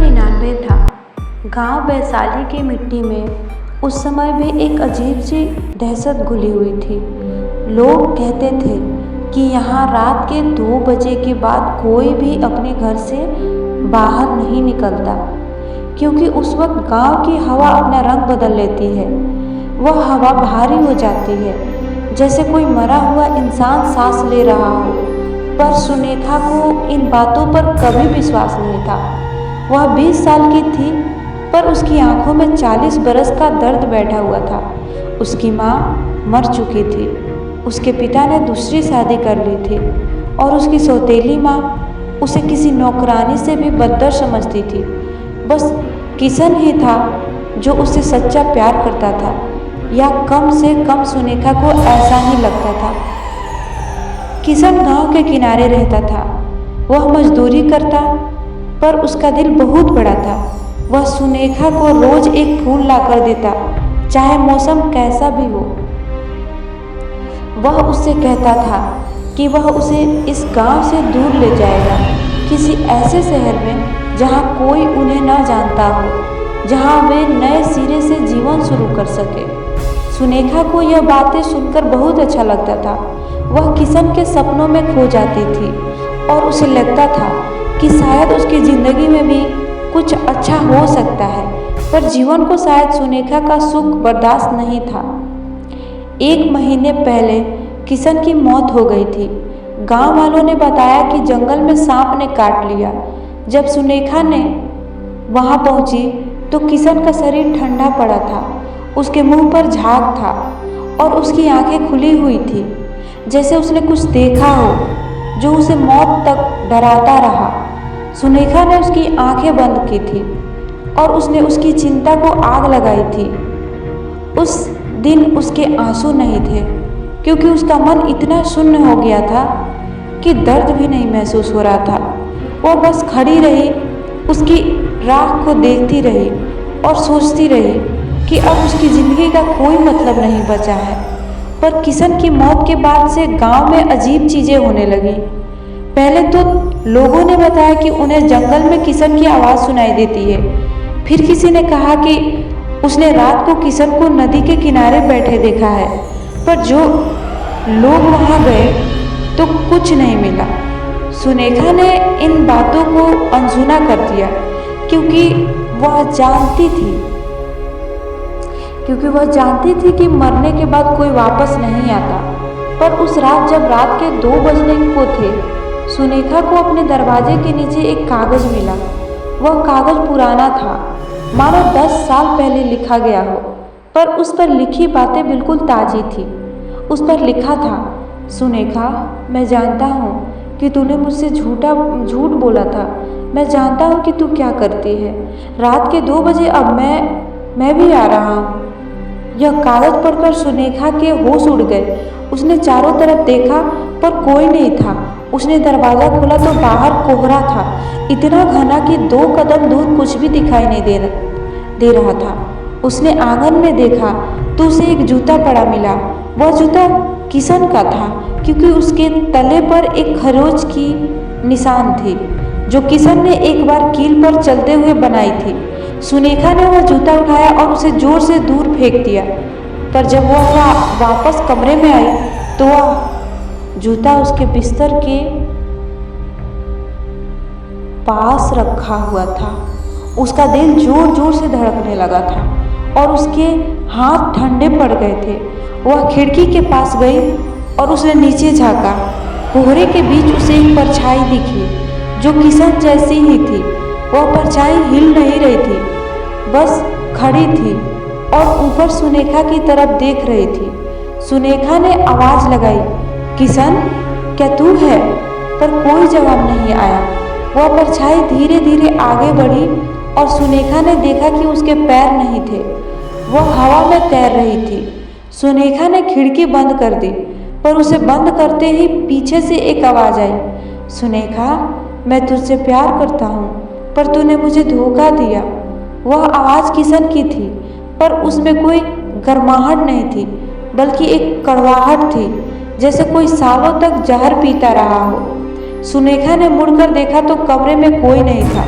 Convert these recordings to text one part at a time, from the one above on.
1999 था। गांव वैशाली की मिट्टी में उस समय भी एक अजीब सी दहशत घुली हुई थी। लोग कहते थे कि यहाँ रात के 2 बजे के बाद कोई भी अपने घर से बाहर नहीं निकलता, क्योंकि उस वक्त गांव की हवा अपना रंग बदल लेती है। वह हवा भारी हो जाती है, जैसे कोई मरा हुआ इंसान सांस ले रहा हो। पर सुनेखा को इन बातों पर कभी विश्वास नहीं था। वह 20 साल की थी, पर उसकी आंखों में 40 बरस का दर्द बैठा हुआ था। उसकी माँ मर चुकी थी, उसके पिता ने दूसरी शादी कर ली थी और उसकी सौतेली माँ उसे किसी नौकरानी से भी बदतर समझती थी। बस किशन ही था जो उससे सच्चा प्यार करता था, या कम से कम सुनेखा को ऐसा ही लगता था। किशन गांव के किनारे रहता था। वह मजदूरी करता, पर उसका दिल बहुत बड़ा था। वह सुनेखा को रोज एक फूल लाकर देता, चाहे मौसम कैसा भी हो। वह उससे कहता था कि वह उसे इस गांव से दूर ले जाएगा, किसी ऐसे शहर में जहां कोई उन्हें न जानता हो, जहां वे नए सिरे से जीवन शुरू कर सके। सुनेखा को यह बातें सुनकर बहुत अच्छा लगता था। वह किशन के सपनों में खो जाती थी और उसे लगता था कि शायद उसकी ज़िंदगी में भी कुछ अच्छा हो सकता है, पर जीवन को शायद सुनेखा का सुख बर्दाश्त नहीं था। 1 महीने पहले किशन की मौत हो गई थी। गांव वालों ने बताया कि जंगल में सांप ने काट लिया। जब सुनेखा ने वहां पहुंची तो किशन का शरीर ठंडा पड़ा था। उसके मुंह पर झाग था और उसकी आंखें खुली हुई थी, जैसे उसने कुछ देखा हो जो उसे मौत तक डराता रहा। सुनेखा ने उसकी आंखें बंद की थी और उसने उसकी चिंता को आग लगाई थी। उस दिन उसके आंसू नहीं थे, क्योंकि उसका मन इतना शून्य हो गया था कि दर्द भी नहीं महसूस हो रहा था। वह बस खड़ी रही, उसकी राख को देखती रही और सोचती रही कि अब उसकी ज़िंदगी का कोई मतलब नहीं बचा है। पर किशन की मौत के बाद से गांव में अजीब चीज़ें होने लगी। पहले तो लोगों ने बताया कि उन्हें जंगल में किशन की आवाज़ सुनाई देती है। फिर किसी ने कहा कि उसने रात को किशन को नदी के किनारे बैठे देखा है। पर जो लोग वहां गए तो कुछ नहीं मिला। सुनेखा ने इन बातों को अनसुना कर दिया, क्योंकि वह जानती थी कि मरने के बाद कोई वापस नहीं आता। पर उस रात जब रात के 2 बजने को थे, सुनेखा को अपने दरवाजे के नीचे एक कागज मिला। वह कागज पुराना था, मानो 10 साल पहले लिखा गया हो, पर उस पर लिखी बातें बिल्कुल ताज़ी थी। उस पर लिखा था, सुनेखा, मैं जानता हूँ कि तूने मुझसे झूठ बोला था। मैं जानता हूँ कि तू क्या करती है। रात के 2 बजे अब मैं भी आ रहा हूँ। यह कागज पढ़कर सुनेखा के होश उड़ गए। उसने चारों तरफ देखा, पर कोई नहीं था। उसने दरवाज़ा खोला तो बाहर कोहरा था, इतना घना कि 2 कदम दूर कुछ भी दिखाई नहीं दे रहा था। उसने आंगन में देखा तो उसे एक जूता पड़ा मिला। वह जूता किशन का था, क्योंकि उसके तले पर एक खरोच की निशान थी, जो किशन ने एक बार कील पर चलते हुए बनाई थी। सुनेखा ने वह जूता उठाया और उसे जोर से दूर फेंक दिया। पर जब वह वापस कमरे में आई तो वह जूता उसके बिस्तर के पास रखा हुआ था। उसका दिल जोर जोर से धड़कने लगा था और उसके हाथ ठंडे पड़ गए थे। वह खिड़की के पास गई और उसने नीचे झांका। कोहरे के बीच उसे एक परछाई दिखी, जो किशन जैसी ही थी। वह परछाई हिल नहीं रही थी, बस खड़ी थी और ऊपर सुनेखा की तरफ देख रही थी। सुनेखा ने आवाज़ लगाई, किशन, क्या तू है? पर कोई जवाब नहीं आया। वह परछाई धीरे धीरे आगे बढ़ी और सुनेखा ने देखा कि उसके पैर नहीं थे, वह हवा में तैर रही थी। सुनेखा ने खिड़की बंद कर दी, पर उसे बंद करते ही पीछे से एक आवाज़ आई, सुनेखा, मैं तुझसे प्यार करता हूँ, पर तूने मुझे धोखा दिया। वह आवाज़ किशन की थी, पर उसमें कोई गर्माहट नहीं थी, बल्कि एक कड़वाहट थी, जैसे कोई सालों तक जहर पीता रहा हो। सुनेखा ने मुड़कर देखा तो कमरे में कोई नहीं था,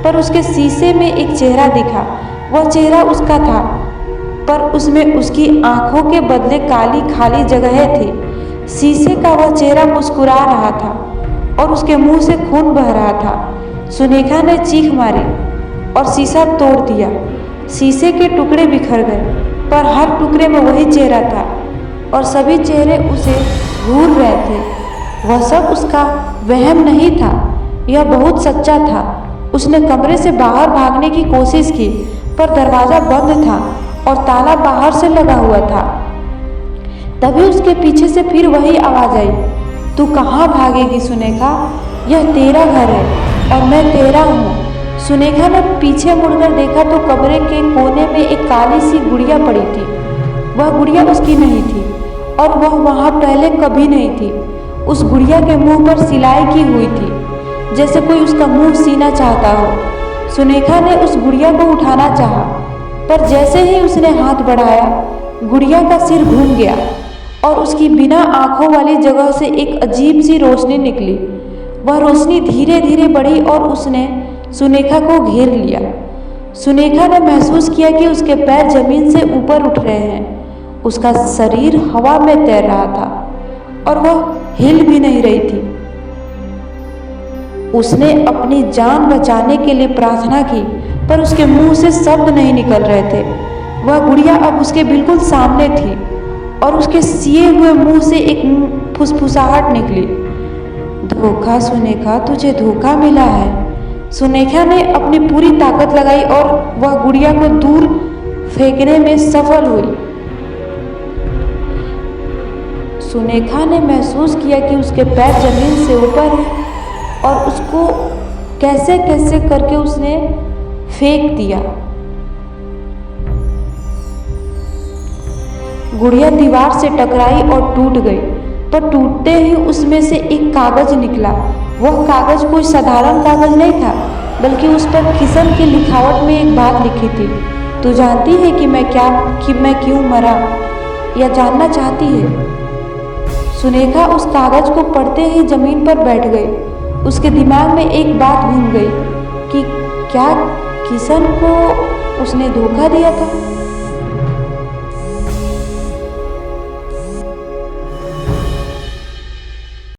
पर उसके शीशे में एक चेहरा दिखा। वह चेहरा उसका था, पर उसमें उसकी आंखों के बदले काली खाली जगहें थी। शीशे का वह चेहरा मुस्कुरा रहा था और उसके मुंह से खून बह रहा था। सुनेखा ने चीख मारी और शीशा तोड़ दिया। शीशे के टुकड़े बिखर गए, पर हर टुकड़े में वही चेहरा था और सभी चेहरे उसे घूर रहे थे। वह सब उसका वहम नहीं था, यह बहुत सच्चा था। उसने कमरे से बाहर भागने की कोशिश की, पर दरवाज़ा बंद था और ताला बाहर से लगा हुआ था। तभी उसके पीछे से फिर वही आवाज़ आई, तू कहाँ भागेगी सुनेखा? यह तेरा घर है और मैं तेरा हूँ। सुनेखा ने पीछे मुड़कर देखा तो कमरे के कोने में एक काली सी गुड़िया पड़ी थी। वह गुड़िया उसकी नहीं थी और वह वहाँ पहले कभी नहीं थी। उस गुड़िया के मुंह पर सिलाई की हुई थी, जैसे कोई उसका मुंह सीना चाहता हो। सुनेखा ने उस गुड़िया को उठाना चाहा, पर जैसे ही उसने हाथ बढ़ाया, गुड़िया का सिर घूम गया और उसकी बिना आंखों वाली जगह से एक अजीब सी रोशनी निकली। वह रोशनी धीरे धीरे बढ़ी और उसने सुनेखा को घेर लिया। सुनेखा ने महसूस किया कि उसके पैर जमीन से ऊपर उठ रहे हैं। उसका शरीर हवा में तैर रहा था और वह हिल भी नहीं रही थी। उसने अपनी जान बचाने के लिए प्रार्थना की, पर उसके मुंह से शब्द नहीं निकल रहे थे। वह गुड़िया अब उसके बिल्कुल सामने थी और उसके सिए हुए मुंह से एक फुसफुसाहट निकली। धोखा सुनेखा, तुझे धोखा मिला है। सुनेखा ने अपनी पूरी ताकत लगाई और वह गुड़िया को दूर फेंकने में सफल हुई। सुनेखा ने महसूस किया कि उसके पैर जमीन से ऊपर हैं और उसको कैसे कैसे करके उसने फेंक दिया। गुड़िया दीवार से टकराई और टूट गई, पर टूटते ही उसमें से एक कागज निकला। वह कागज कोई साधारण कागज नहीं था, बल्कि उस पर किशन की लिखावट में एक बात लिखी थी, तू जानती है कि मैं क्यों मरा, या जानना चाहती है? सुनेखा उस कागज को पढ़ते ही जमीन पर बैठ गई। उसके दिमाग में एक बात घूम गई कि क्या किशन को उसने धोखा दिया था।